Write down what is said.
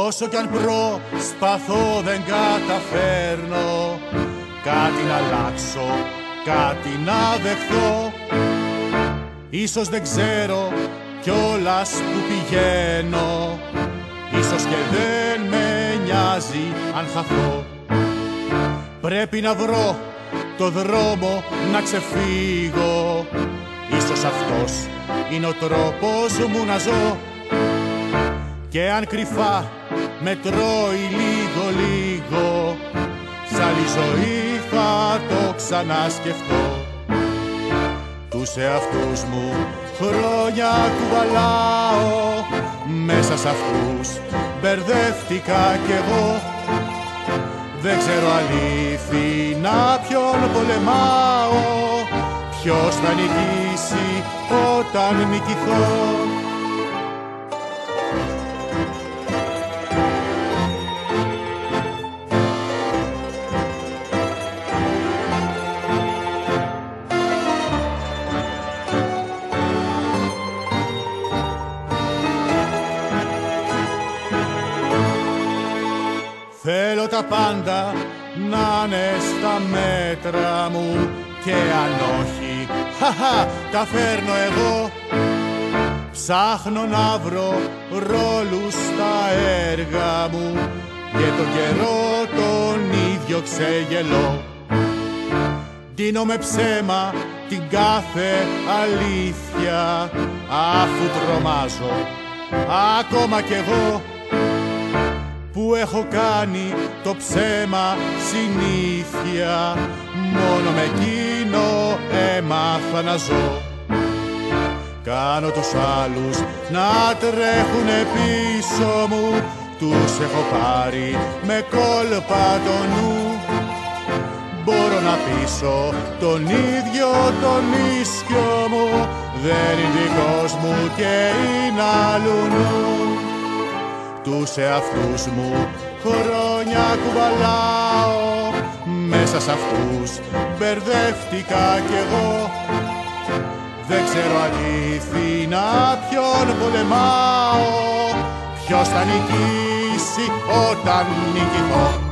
όσο κι αν προσπαθώ δεν καταφέρνω κάτι να αλλάξω, κάτι να δεχθώ. Ίσως δεν ξέρω κιόλας που πηγαίνω, ίσως και δεν με νοιάζει αν χαθώ. Πρέπει να βρω το δρόμο να ξεφύγω, ίσως αυτός είναι ο τρόπος μου να ζω. Και αν κρυφά με τρώει λίγο-λίγο, σ' άλλη ζωή θα το ξανασκεφτώ. Τους εαυτούς μου χρόνια κουβαλάω, μέσα σ' αυτούς μπερδεύτηκα κι εγώ. Δεν ξέρω αλήθινα ποιον πολεμάω, ποιος θα νικήσει όταν νικηθώ. Θέλω τα πάντα να είναι στα μέτρα μου, και αν όχι, τα φέρνω εγώ. Ψάχνω να βρω ρόλους στα έργα μου, και τον καιρό τον ίδιο ξεγελώ. Ντύνω με ψέμα την κάθε αλήθεια, αφού τρομάζω ακόμα κι εγώ, που έχω κάνει το ψέμα συνήθεια. Μόνο με εκείνο έμαθα να ζω. Κάνω τους άλλους να τρέχουνε πίσω μου, τους έχω πάρει με κόλπα το νου. Μπορώ να πείσω τον ίδιο τον ίσιο μου, δεν είναι δικός μου και είναι άλλου νου. Τους εαυτούς μου χρόνια κουβαλάω, μέσα σ' αυτούς μπερδεύτηκα κι εγώ. Δεν ξέρω αλήθινα ποιον πολεμάω, ποιος θα νικήσει όταν νικηθώ.